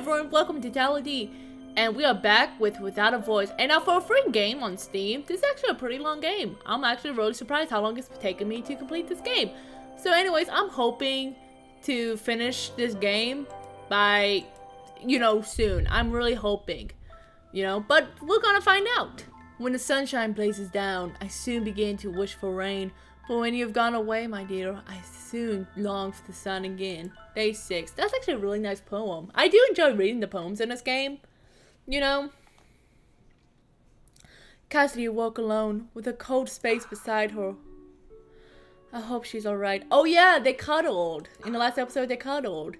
everyone, welcome to Tality, and we are back with Without a Voice. And now for a free game on Steam, this is actually a pretty long game. I'm actually really surprised how long it's taken me to complete this game. So anyways, I'm hoping to finish this game by, soon. I'm really hoping, but we're gonna find out. When the sunshine blazes down, I soon begin to wish for rain. But when you've gone away, my dear, I soon long for the sun again. Day 6. That's actually a really nice poem. I do enjoy reading the poems in this game. Cassidy woke alone, with a cold space beside her. I hope she's alright. Oh yeah, they cuddled. In the last episode, they cuddled.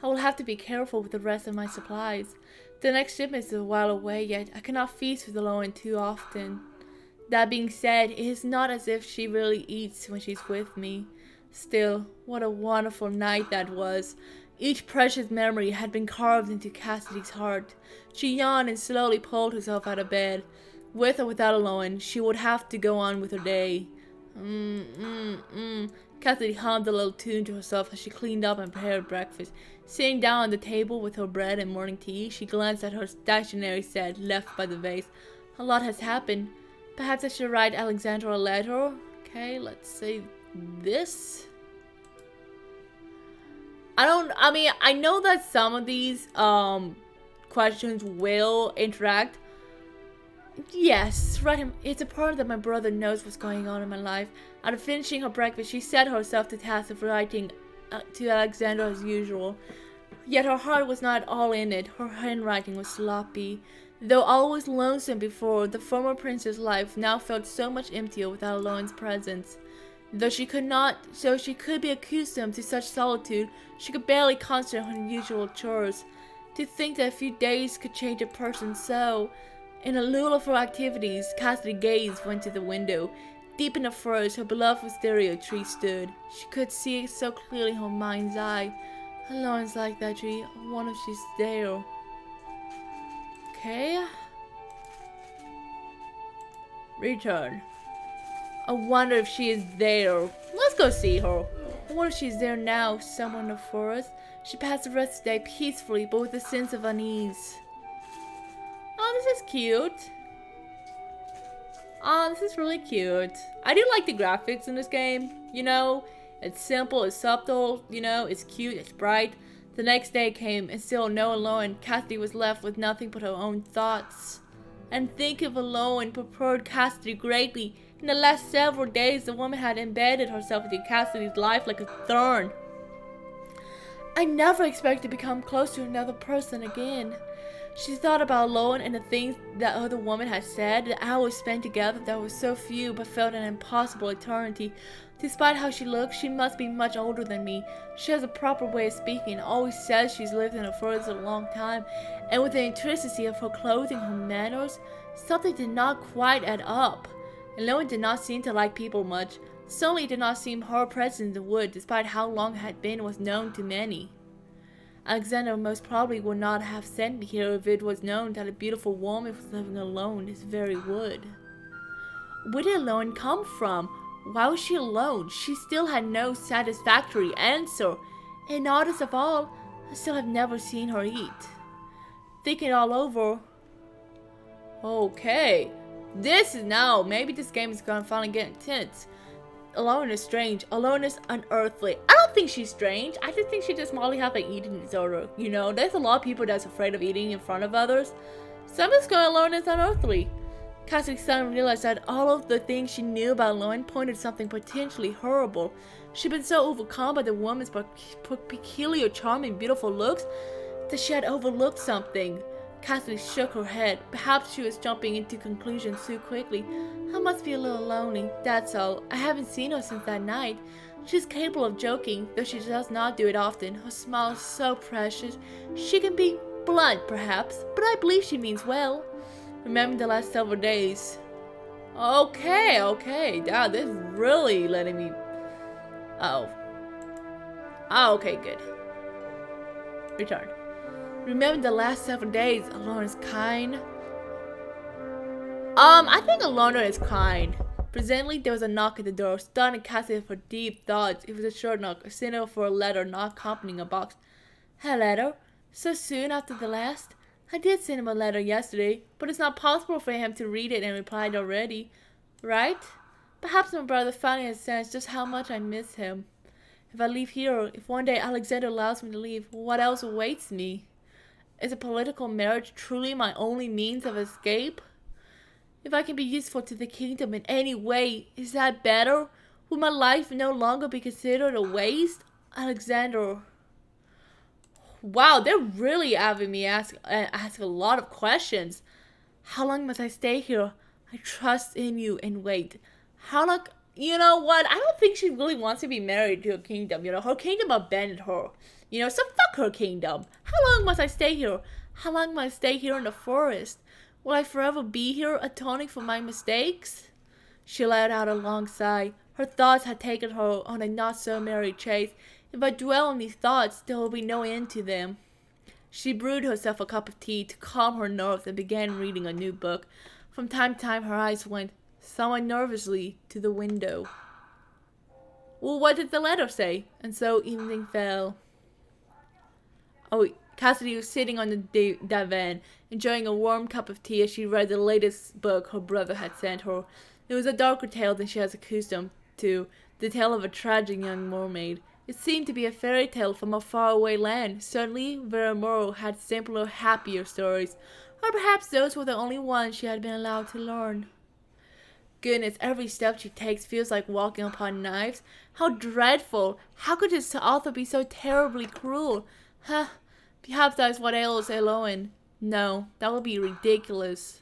I will have to be careful with the rest of my supplies. The next shipment is a while away, yet I cannot feast with Elowen too often. That being said, it is not as if she really eats when she's with me. Still, what a wonderful night that was. Each precious memory had been carved into Cassidy's heart. She yawned and slowly pulled herself out of bed. With or without Elowen, she would have to go on with her day. Cassidy hummed a little tune to herself as she cleaned up and prepared breakfast. Sitting down on the table with her bread and morning tea, she glanced at her stationery set left by the vase. A lot has happened. Perhaps I should write Alexandra a letter. Okay, let's say this. I know that some of these questions will interact. Yes, write him. It's important that my brother knows what's going on in my life. After finishing her breakfast, she set herself the task of writing to Alexandra as usual. Yet her heart was not all in it. Her handwriting was sloppy. Though always lonesome before, the former prince's life now felt so much emptier without Elowen's presence. Though she could be accustomed to such solitude, she could barely concentrate on her usual chores. To think that a few days could change a person so. In a lull of her activities, Cassidy's gaze went to the window. Deep in the forest, her beloved wisteria tree stood. She could see it so clearly in her mind's eye. Elowen's like that tree. I wonder if she's there. Okay. Return. I wonder if she is there. Let's go see her. I wonder if she's there now, somewhere in the forest. She passed the rest of the day peacefully, but with a sense of unease. Oh, this is cute. Oh, this is really cute. I do like the graphics in this game. It's simple, it's subtle, it's cute, it's bright. The next day came, and still no Elowen. Cassidy was left with nothing but her own thoughts. And think of Elowen preferred Cassidy greatly. In the last several days, the woman had embedded herself into Cassidy's life like a thorn. I never expected to become close to another person again. She thought about Elowen and the things that other woman had said, the hours spent together that were so few but felt an impossible eternity. Despite how she looks, she must be much older than me. She has a proper way of speaking and always says she's lived in the forest a long time. And with the intricacy of her clothing, her manners, something did not quite add up. Elowen did not seem to like people much. Certainly it did not seem her presence in the wood, despite how long it had been, was known to many. Alexander most probably would not have sent me here if it was known that a beautiful woman was living alone in this very wood. Where did Elowen come from? Why was she alone? She still had no satisfactory answer. And oddest of all, I still have never seen her eat. Thinking it all over. Okay. This is now. Maybe this game is gonna finally get intense. Elowen is strange. Elowen is unearthly. I don't think she's strange. I just think she just probably has an eating disorder. There's a lot of people that's afraid of eating in front of others. So I'm just going Elowen is unearthly. Cassidy suddenly realized that all of the things she knew about Elowen pointed to something potentially horrible. She'd been so overcome by the woman's peculiar charm and beautiful looks that she had overlooked something. Cassidy shook her head. Perhaps she was jumping into conclusions too quickly. I must be a little lonely, that's all. I haven't seen her since that night. She's capable of joking, though she does not do it often. Her smile is so precious. She can be blunt, perhaps, but I believe she means well. Remember the last several days. Okay. Wow, this is really letting me... Oh, okay, good. Return. Remember the last 7 days. Elowen is kind. I think Elowen is kind. Presently, there was a knock at the door. Stunned Cassidy for deep thoughts. It was a short knock, a signal for a letter, not accompanying a box. A letter? So soon after the last? I did send him a letter yesterday, but it's not possible for him to read it and reply already, right? Perhaps my brother finally has sensed just how much I miss him. If I leave here, if one day Alexander allows me to leave, what else awaits me? Is a political marriage truly my only means of escape? If I can be useful to the kingdom in any way, is that better? Will my life no longer be considered a waste? Alexander. Wow, they're really having me ask a lot of questions. How long must I stay here? I trust in you and wait. How long? You know what? I don't think she really wants to be married to a kingdom. Her kingdom abandoned her. So fuck her kingdom. How long must I stay here? How long must I stay here in the forest? Will I forever be here, atoning for my mistakes? She let out a long sigh. Her thoughts had taken her on a not-so-merry chase. If I dwell on these thoughts, there will be no end to them. She brewed herself a cup of tea to calm her nerves and began reading a new book. From time to time, her eyes went, somewhat nervously, to the window. Well, what did the letter say? And so evening fell. Oh, Cassidy was sitting on the divan, enjoying a warm cup of tea as she read the latest book her brother had sent her. It was a darker tale than she was accustomed to, the tale of a tragic young mermaid. It seemed to be a fairy tale from a faraway land. Certainly, Veramoro had simpler, happier stories, or perhaps those were the only ones she had been allowed to learn. Goodness, every step she takes feels like walking upon knives. How dreadful! How could this author be so terribly cruel? Huh? Perhaps that's what ails Elowen. No, that would be ridiculous.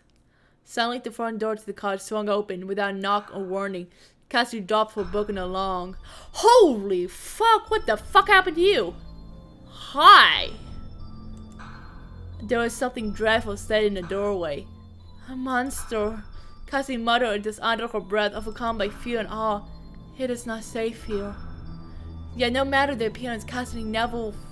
Suddenly the front door to the cottage swung open without a knock or warning. Cassidy dropped her book and along. Holy fuck, what the fuck happened to you? Hi! There was something dreadful said in the doorway. A monster. Cassidy muttered this under her breath, overcome by fear and awe. It is not safe here. Yet no matter the appearance, Cassidy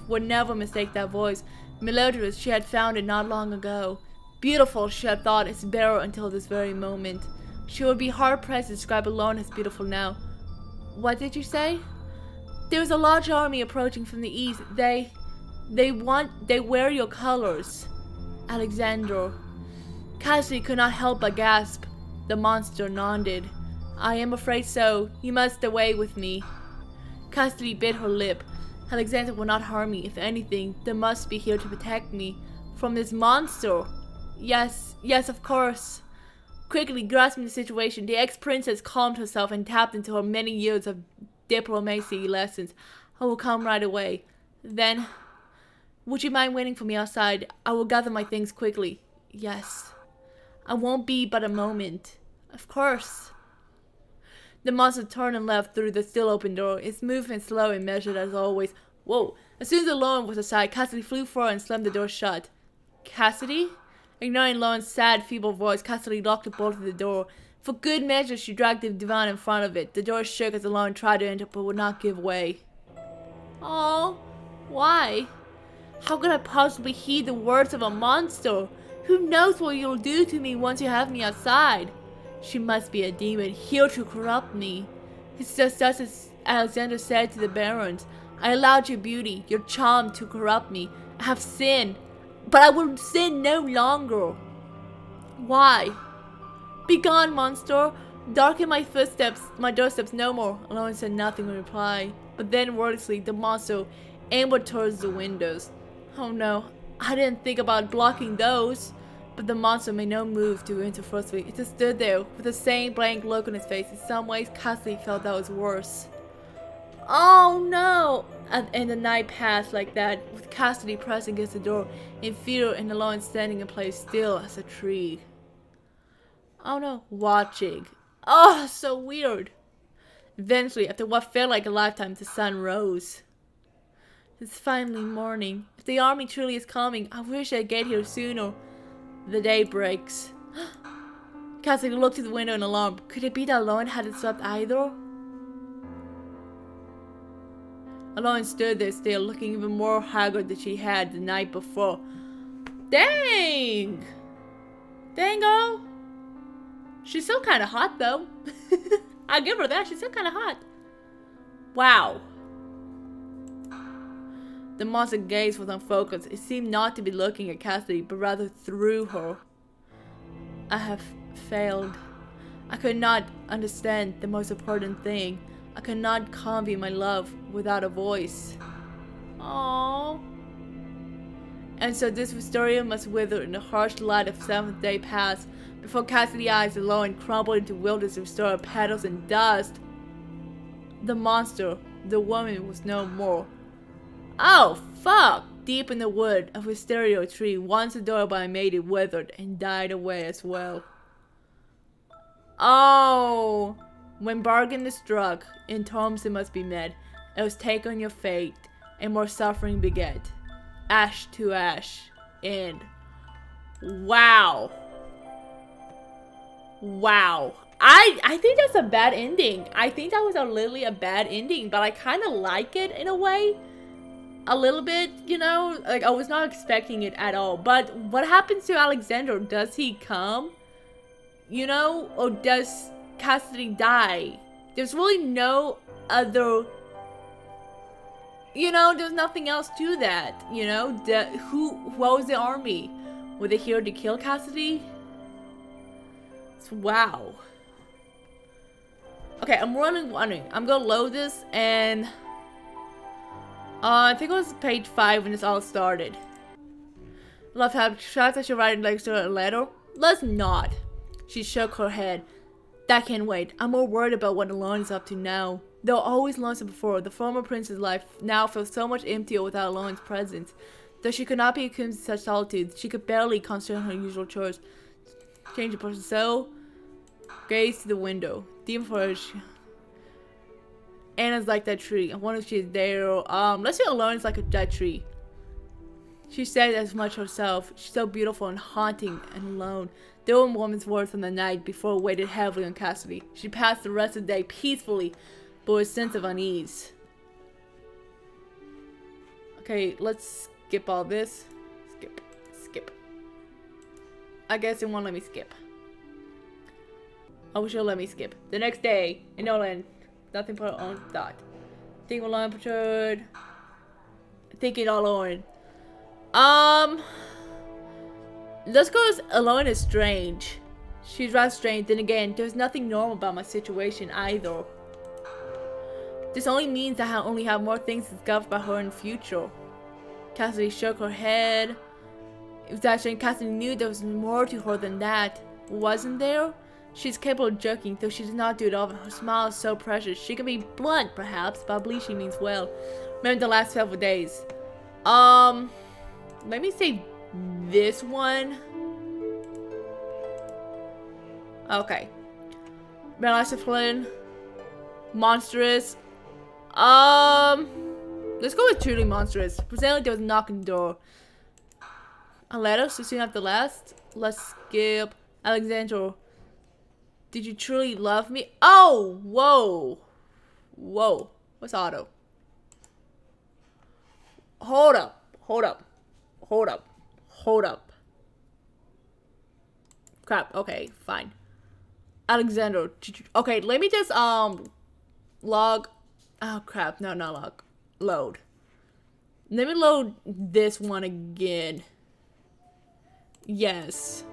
would never mistake that voice. Melodious, she had found it not long ago. Beautiful, she had thought its bearer until this very moment. She would be hard-pressed to describe Elowen as beautiful now. What did you say? There is a large army approaching from the east. They wear your colors. Alexander. Cassidy could not help but gasp. The monster nodded. I am afraid so. You must away with me. Cassidy bit her lip. Alexander will not harm me. If anything, they must be here to protect me. From this monster. Yes, of course. Quickly grasping the situation, the ex-princess calmed herself and tapped into her many years of diplomacy lessons. I will come right away. Then, would you mind waiting for me outside? I will gather my things quickly. Yes. I won't be but a moment. Of course. The monster turned and left through the still open door, its movement slow and measured as always. Whoa. As soon as Elowen was aside, Cassidy flew forward and slammed the door shut. Cassidy? Ignoring Elowen's sad, feeble voice, Cassidy locked the bolt of the door. For good measure, she dragged the divan in front of it. The door shook as Elowen tried to enter, but would not give way. Oh, why? How could I possibly heed the words of a monster? Who knows what you'll do to me once you have me outside? She must be a demon, here to corrupt me. It's just as Alexander said to the barons. I allowed your beauty, your charm to corrupt me. I have sinned, but I will sin no longer. Why? Begone, monster. Darken my footsteps, my doorsteps no more. Elowen said nothing in reply. But then wordlessly, the monster aimed towards the windows. Oh no, I didn't think about blocking those. But the monster made no move to enter forcefully. It just stood there with the same blank look on its face. In some ways, Cassidy felt that was worse. Oh no! And the night passed like that, with Cassidy pressing against the door in fear and Elowen standing in place still as a tree. Oh no, watching. Oh, so weird. Eventually, after what felt like a lifetime, the sun rose. It's finally morning. If the army truly is coming, I wish I'd get here sooner. The day breaks. Cassidy looked to the window in alarm. Could it be that Elowen hadn't slept either? Elowen stood there still, looking even more haggard than she had the night before. Dang! Dango! She's still kind of hot, though. I give her that. She's still kind of hot. Wow. The monster gaze was unfocused. It seemed not to be looking at Cassidy, but rather through her. I have failed. I could not understand the most important thing. I could not convey my love without a voice. Aww. And so this wisteria must wither in the harsh light of seventh day passed, before Cassidy's eyes alone crumbled into wilderness of restored petals and dust. The monster, the woman, was no more. Oh, fuck! Deep in the wood, a wisteria tree, once adored by a maiden, withered and died away as well. Oh! When bargain is struck, in terms it must be met. It was take on your fate, and more suffering beget. Ash to ash. End. Wow. Wow. I think that's a bad ending. I think that was literally a bad ending, but I kind of like it in a way. A little bit, you know? Like, I was not expecting it at all. But what happens to Alexander? Does he come? You know? Or does Cassidy die? There's really no other... You know, there's nothing else to that, you know? What was the army? Were they here to kill Cassidy? Wow. Okay, I'm wondering. I'm gonna load this and... I think it was page 5 when this all started. Love how I should write next to a letter. Let's not. She shook her head. That can't wait. I'm more worried about what Elowen is up to now. Though always lonesome before, the former prince's life now feels so much emptier without Elowen's presence. Though she could not be accustomed to such solitude, she could barely concentrate on her usual chores. Change the person so. Gaze to the window. Deep for her. Anna's like that tree. I wonder if she's there. Let's say Elowen's like that tree. She said as much herself. She's so beautiful and haunting and alone. The old woman's words from the night before weighed heavily on Cassidy. She passed the rest of the day peacefully, but with a sense of unease. Okay, let's skip all this. Skip. I guess it won't let me skip. I wish it'll let me skip. The next day, in Nolan, nothing but her own thought. Thinking alone, perturbed. Thinking all alone. Let's go as Elowen is strange. She's rather strange. Then again, there's nothing normal about my situation either. This only means that I only have more things to discover about her in the future. Cassidy shook her head. It was actually Cassidy knew there was more to her than that. Wasn't there? She's capable of joking, though she does not do it often. Her smile is so precious. She can be blunt, perhaps, but I believe she means well. Remember the last several days. Let me say this one. Okay. Flynn. Monstrous. Let's go with truly monstrous. Presently there was a knock on the door. A letter so soon after the last. Let's skip. Alexander. Did you truly love me? Oh, whoa. Whoa. What's auto? Hold up. Crap. Okay, fine. Alexander, okay, let me just log. Oh crap, no, not log. Load. Let me load this one again. Yes.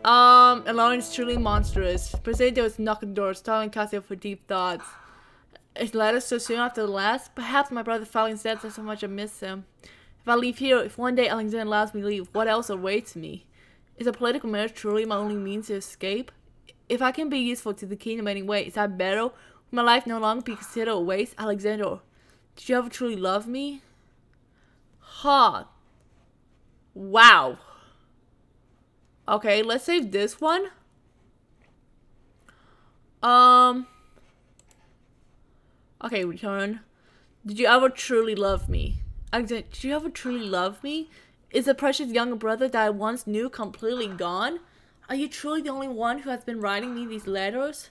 Elowen is truly monstrous. Precisely there was knocking doors, telling Cassidy for deep thoughts. His letter so soon after the last. Perhaps my brother finally said so much I miss him. If I leave here, if one day Alexander allows me to leave, what else awaits me? Is a political marriage truly my only means to escape? If I can be useful to the kingdom anyway, is that better? Will my life no longer be considered a waste? Alexander, did you ever truly love me? Huh. Wow. Okay, let's save this one. Okay, return. Did you ever truly love me? Alexander, did you ever truly love me? Is the precious younger brother that I once knew completely gone? Are you truly the only one who has been writing me these letters?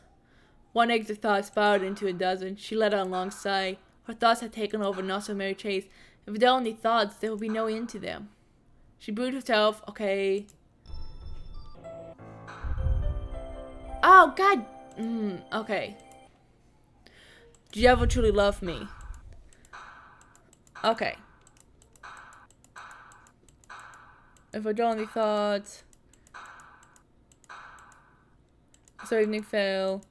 One extra thought spiraled into a dozen. She let out a long sigh. Her thoughts had taken over not so merry chase. If they were only thoughts, there would be no end to them. She brewed herself. Okay. Oh, God. Okay. Did you ever truly love me? Okay. If I only thought. So evening fail.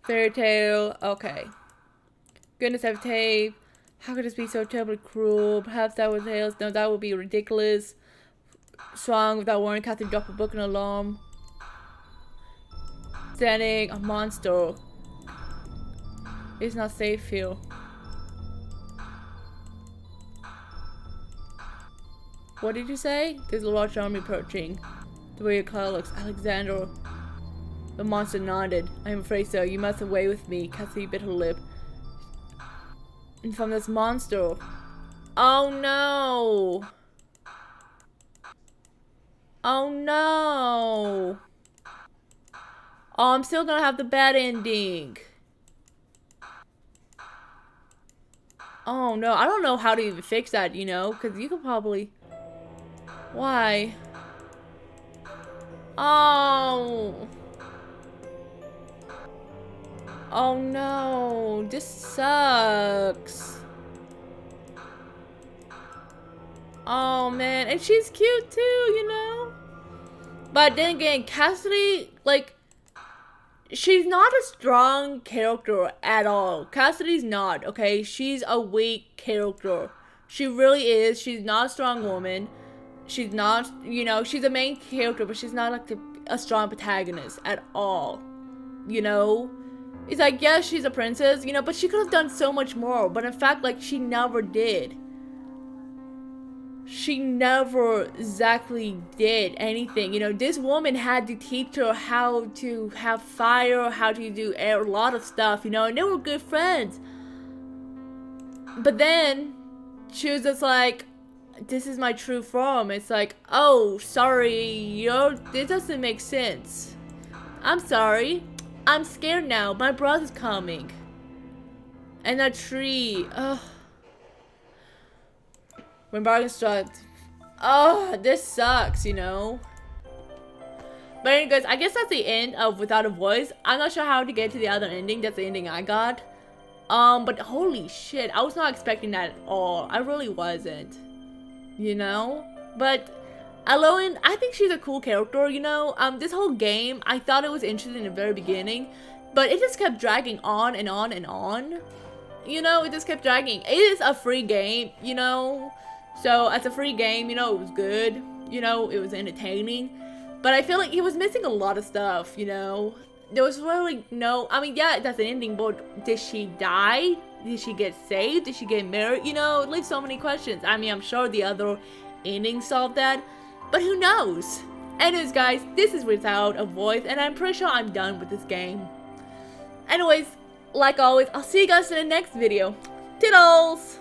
Fairy tale. Okay. Goodness have tape. How could this be so terribly cruel? Perhaps that was Hales. No, that would be ridiculous. Strong without warning, Cassidy dropped a book and alarm. Standing a monster. It's not safe here. What did you say? There's a large army approaching. The way your color looks. Alexander. The monster nodded. I am afraid so. You must away with me. Cassidy bit her lip. And from this monster. Oh no! Oh no! Oh, I'm still gonna have the bad ending. Oh no, I don't know how to even fix that, you know? Because you could probably... Why? Oh! Oh no, this sucks. Oh man, and she's cute too, you know? But then again, Cassidy, like, she's not a strong character at all. Cassidy's not, okay? She's a weak character. She really is. She's not a strong woman. She's not, you know, she's a main character, but she's not like a strong protagonist at all. You know? It's like, yes, she's a princess, you know, but she could have done so much more. But in fact, like, she never did. She never exactly did anything. You know, this woman had to teach her how to have fire, how to do a lot of stuff, you know, and they were good friends. But then, she was just like, this is my true form. It's like, oh, sorry, this doesn't make sense. I'm sorry. I'm scared now. My brother's coming. And a tree. Ugh. When bargain struck. Oh, this sucks, you know. But anyways, I guess that's the end of Without a Voice. I'm not sure how to get to the other ending. That's the ending I got. But holy shit, I was not expecting that at all. I really wasn't. You know? But Elowen, I think she's a cool character, you know? This whole game, I thought it was interesting in the very beginning, but it just kept dragging on and on and on. You know, it just kept dragging. It is a free game, you know? So, as a free game, you know, it was good. You know, it was entertaining. But I feel like it was missing a lot of stuff, you know? There was really no... I mean, yeah, that's an ending, but did she die? Did she get saved? Did she get married? You know, it leaves so many questions. I mean, I'm sure the other endings solved that. But who knows? Anyways, guys, this is Without a Voice, and I'm pretty sure I'm done with this game. Anyways, like always, I'll see you guys in the next video. Toodles!